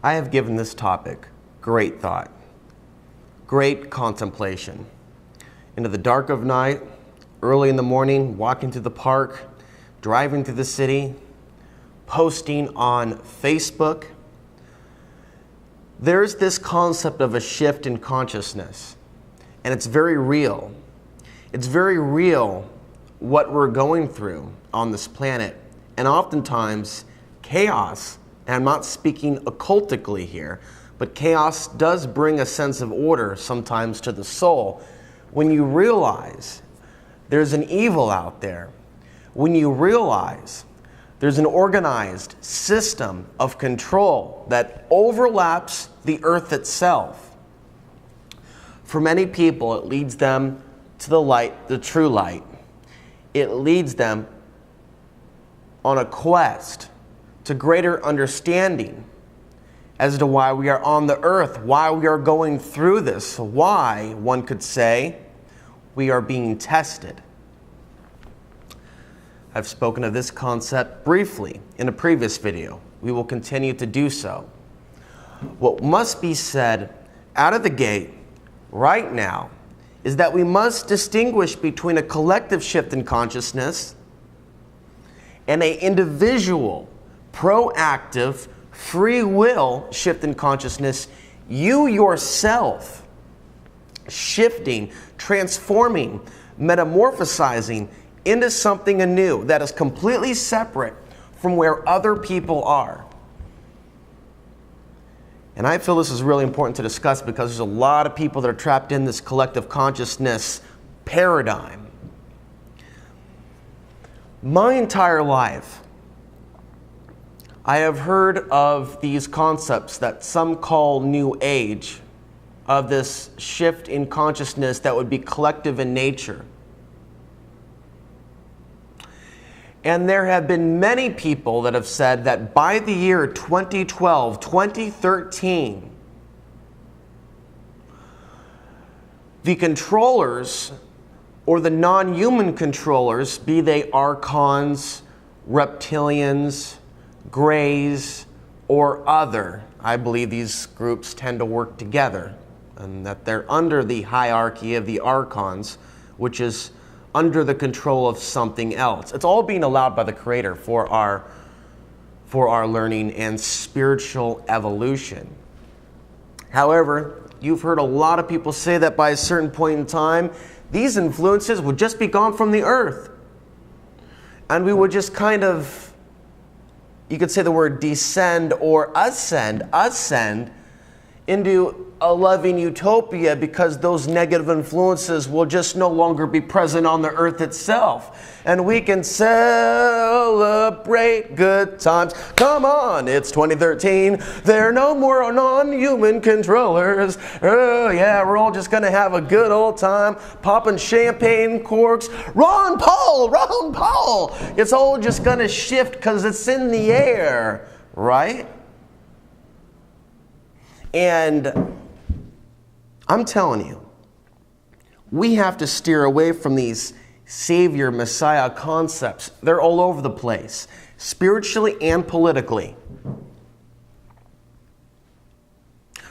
I have given this topic great thought, great contemplation. Into the dark of night, early in the morning, walking to the park, driving through the city, posting on Facebook. There's this concept of a shift in consciousness, and it's very real. It's very real what we're going through on this planet, and oftentimes chaos, and I'm not speaking occultically here, but chaos does bring a sense of order sometimes to the soul. When you realize there's an evil out there, when you realize there's an organized system of control that overlaps the earth itself, for many people it leads them to the light, the true light. It leads them on a quest to greater understanding as to why we are on the earth, why we are going through this, why, one could say, we are being tested. I've spoken of this concept briefly in a previous video. We will continue to do so. What must be said out of the gate right now is that we must distinguish between a collective shift in consciousness and an individual, proactive, free will shift in consciousness. You yourself shifting, transforming, metamorphosizing into something anew that is completely separate from where other people are. And I feel this is really important to discuss because there's a lot of people that are trapped in this collective consciousness paradigm. My entire life, I have heard of these concepts that some call New Age, of this shift in consciousness that would be collective in nature. And there have been many people that have said that by the year 2012, 2013, the controllers or the non-human controllers, be they archons, reptilians, greys, or other, I believe these groups tend to work together, and that they're under the hierarchy of the archons, which is under the control of something else. It's all being allowed by the Creator for our learning and spiritual evolution. However, you've heard a lot of people say that by a certain point in time, these influences would just be gone from the earth. And we would just kind of, you could say the word descend or ascend into a loving utopia, because those negative influences will just no longer be present on the earth itself. And we can celebrate good times. Come on, it's 2013. There are no more non-human controllers. Oh yeah, we're all just going to have a good old time popping champagne corks. Ron Paul. It's all just going to shift because it's in the air, right? And I'm telling you, we have to steer away from these Savior, Messiah concepts. They're all over the place, spiritually and politically.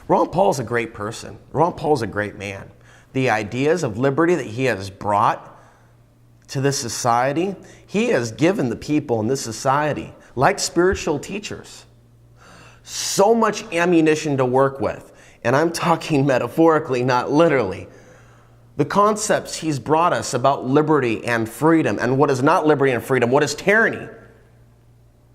Ron Paul's a great person. Ron Paul's a great man. The ideas of liberty that he has brought to this society, he has given the people in this society, like spiritual teachers, so much ammunition to work with. And I'm talking metaphorically, not literally. The concepts he's brought us about liberty and freedom, and what is not liberty and freedom, what is tyranny.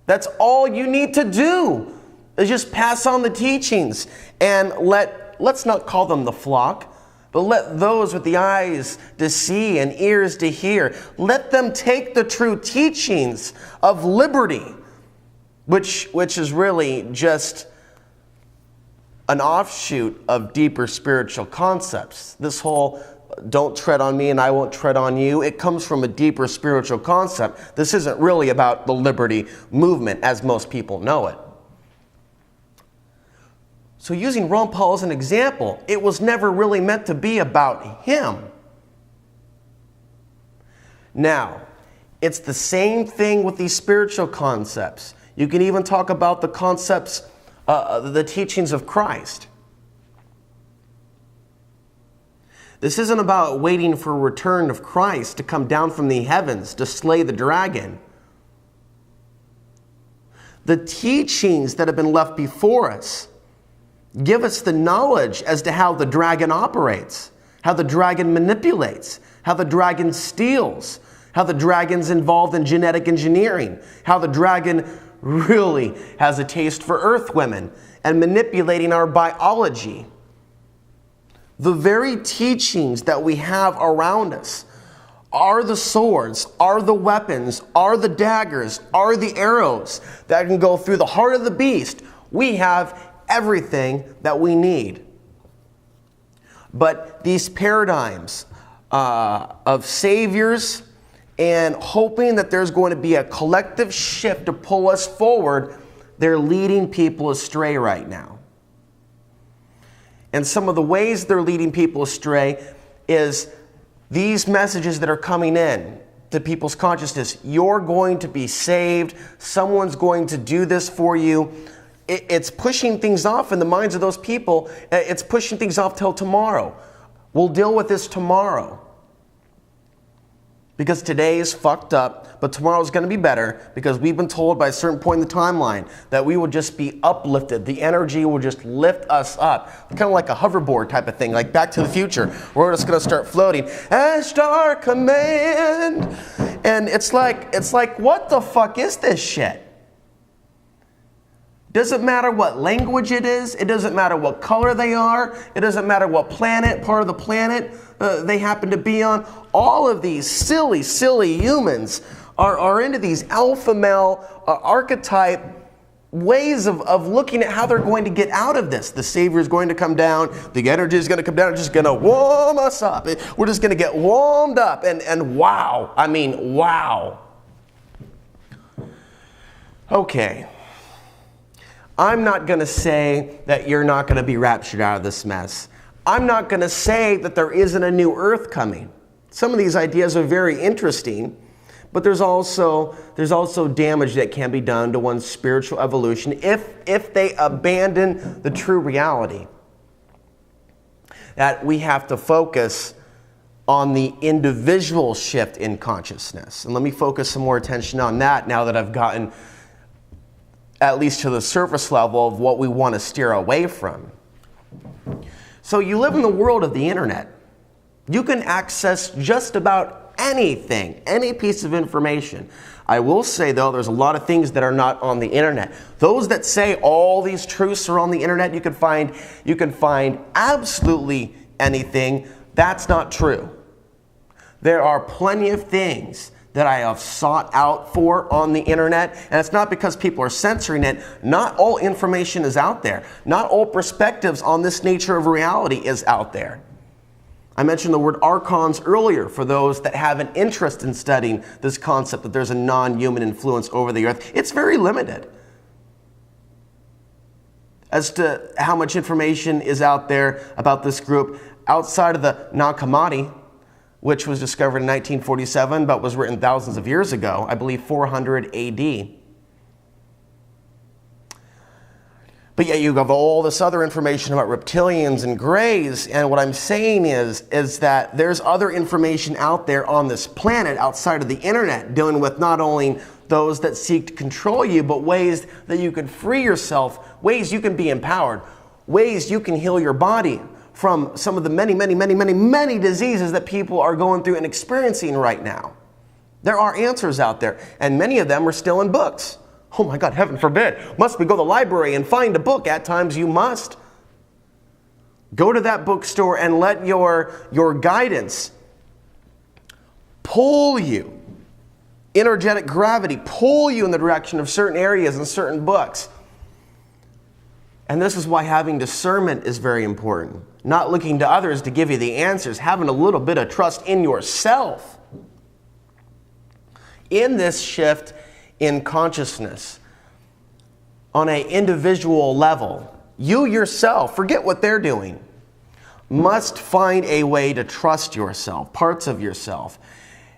That's all you need to do, is just pass on the teachings and let's not call them the flock, but let those with the eyes to see and ears to hear, let them take the true teachings of liberty, which is really just an offshoot of deeper spiritual concepts. This whole don't tread on me and I won't tread on you, it comes from a deeper spiritual concept. This isn't really about the liberty movement as most people know it. So using Ron Paul as an example, it was never really meant to be about him. Now, it's the same thing with these spiritual concepts. You can even talk about the concepts the teachings of Christ. This isn't about waiting for a return of Christ to come down from the heavens to slay the dragon. The teachings that have been left before us give us the knowledge as to how the dragon operates, how the dragon manipulates, how the dragon steals, how the dragon's involved in genetic engineering, how the dragon really has a taste for earth women and manipulating our biology. The very teachings that we have around us are the swords, are the weapons, are the daggers, are the arrows that can go through the heart of the beast. We have everything that we need. But these paradigms of saviors and hoping that there's going to be a collective shift to pull us forward, they're leading people astray right now. And some of the ways they're leading people astray is these messages that are coming in to people's consciousness. You're going to be saved. Someone's going to do this for you. It's pushing things off in the minds of those people. It's pushing things off till tomorrow. We'll deal with this tomorrow. Because today is fucked up, but tomorrow's going to be better because we've been told by a certain point in the timeline that we will just be uplifted. The energy will just lift us up. Kind of like a hoverboard type of thing, like Back to the Future. We're just going to start floating. At our command. And it's like, what the fuck is this shit? Doesn't matter what language it is. It doesn't matter what color they are. It doesn't matter what part of the planet they happen to be on. All of these silly humans are into these alpha male archetype ways of looking at how they're going to get out of this. The Savior is going to come down. The energy is going to come down. It's just going to warm us up. We're just going to get warmed up. And wow. I mean, wow. Okay. I'm not going to say that you're not going to be raptured out of this mess. I'm not going to say that there isn't a new earth coming. Some of these ideas are very interesting, but there's also damage that can be done to one's spiritual evolution if they abandon the true reality. That we have to focus on the individual shift in consciousness. And let me focus some more attention on that now that I've gotten at least to the surface level of what we want to steer away from. So you live in the world of the internet. You can access just about anything, any piece of information. I will say, though, there's a lot of things that are not on the internet. Those that say all these truths are on the internet, you can find absolutely anything. That's not true. There are plenty of things that I have sought out for on the internet, and it's not because people are censoring it. Not all information is out there. Not all perspectives on this nature of reality is out there. I mentioned the word archons earlier for those that have an interest in studying this concept that there's a non-human influence over the earth. It's very limited as to how much information is out there about this group outside of the Nag Hammadi, which was discovered in 1947 but was written thousands of years ago, I believe 400 AD. But yet you have all this other information about reptilians and greys, and what I'm saying is that there's other information out there on this planet outside of the internet dealing with not only those that seek to control you, but ways that you can free yourself, ways you can be empowered, ways you can heal your body from some of the many diseases that people are going through and experiencing right now. There are answers out there, and many of them are still in books. Oh my God, heaven forbid. Must we go to the library and find a book? At times you must. Go to that bookstore and let your guidance pull you. Energetic gravity pull you in the direction of certain areas and certain books. And this is why having discernment is very important. Not looking to others to give you the answers, having a little bit of trust in yourself. In this shift in consciousness, on an individual level, you yourself, forget what they're doing, must find a way to trust yourself, parts of yourself.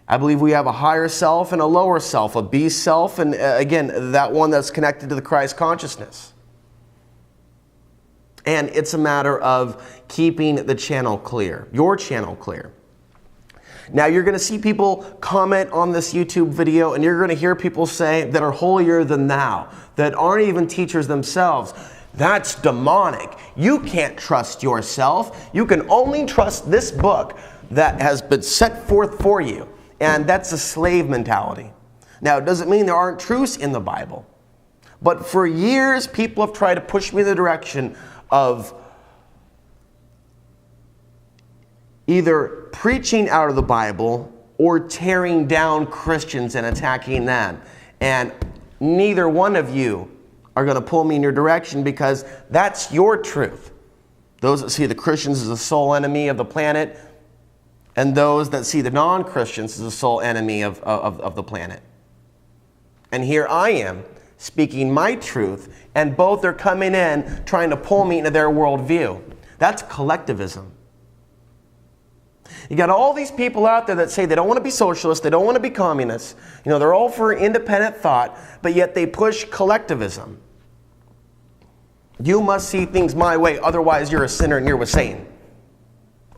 I believe we have a higher self and a lower self, a beast self, and again, that one that's connected to the Christ consciousness. And it's a matter of keeping the channel clear, your channel clear. Now you're going to see people comment on this YouTube video, and you're going to hear people say that are holier than thou, that aren't even teachers themselves. That's demonic. You can't trust yourself. You can only trust this book that has been set forth for you. And that's a slave mentality. Now, it doesn't mean there aren't truths in the Bible. But for years, people have tried to push me in the direction of either preaching out of the Bible or tearing down Christians and attacking them. And neither one of you are going to pull me in your direction, because that's your truth. Those that see the Christians as the sole enemy of the planet, and those that see the non-Christians as the sole enemy of the planet. And here I am speaking my truth, and both are coming in trying to pull me into their worldview. That's collectivism. You got all these people out there that say they don't want to be socialists, they don't want to be communists. You know, they're all for independent thought, but yet they push collectivism. You must see things my way, otherwise you're a sinner and you're with Satan.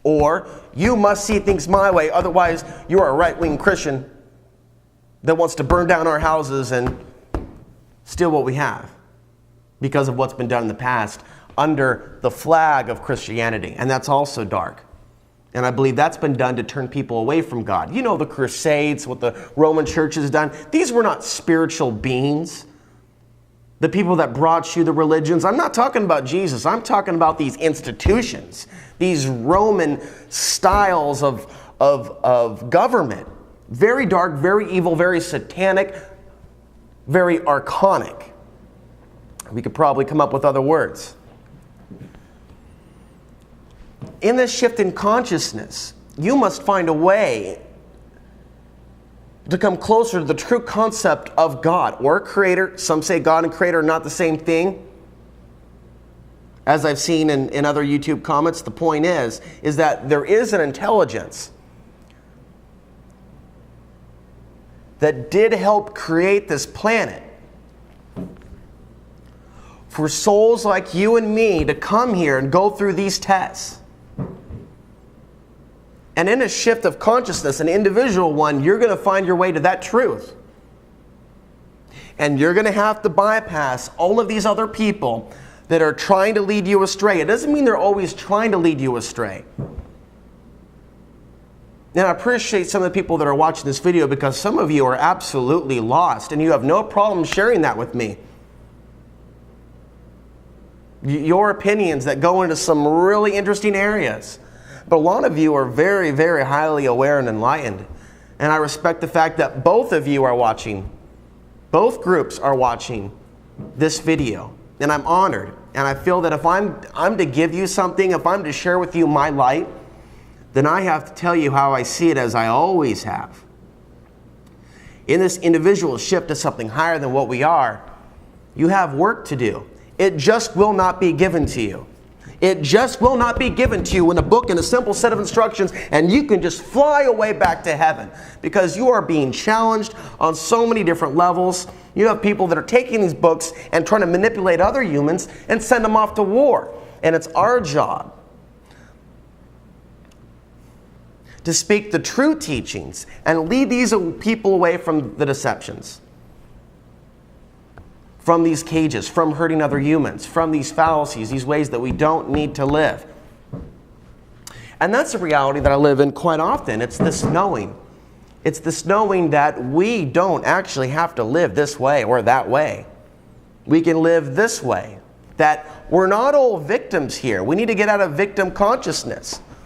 Or, you must see things my way, otherwise you are a right-wing Christian that wants to burn down our houses and steal what we have because of what's been done in the past under the flag of Christianity. And that's also dark. And I believe that's been done to turn people away from God. You know, the Crusades, what the Roman Church has done. These were not spiritual beings. The people that brought you the religions. I'm not talking about Jesus. I'm talking about these institutions. These Roman styles of government. Very dark, very evil, very satanic, very archonic. We could probably come up with other words. In this shift in consciousness, you must find a way to come closer to the true concept of God or Creator. Some say God and Creator are not the same thing. As I've seen in other YouTube comments, the point is that there is an intelligence that did help create this planet for souls like you and me to come here and go through these tests. And in a shift of consciousness, an individual one, you're going to find your way to that truth. And you're going to have to bypass all of these other people that are trying to lead you astray. It doesn't mean they're always trying to lead you astray. And I appreciate some of the people that are watching this video, because some of you are absolutely lost and you have no problem sharing that with me. Your opinions that go into some really interesting areas. But a lot of you are very, very highly aware and enlightened. And I respect the fact that both of you are watching. Both groups are watching this video. And I'm honored. And I feel that if I'm to give you something, if I'm to share with you my light, then I have to tell you how I see it, as I always have. In this individual shift to something higher than what we are, you have work to do. It just will not be given to you. It just will not be given to you in a book and a simple set of instructions, and you can just fly away back to heaven, because you are being challenged on so many different levels. You have people that are taking these books and trying to manipulate other humans and send them off to war. And it's our job to speak the true teachings and lead these people away from the deceptions, from these cages, from hurting other humans, from these fallacies, these ways that we don't need to live. And that's a reality that I live in quite often. It's this knowing. It's this knowing that we don't actually have to live this way or that way. We can live this way. That we're not all victims here. We need to get out of victim consciousness.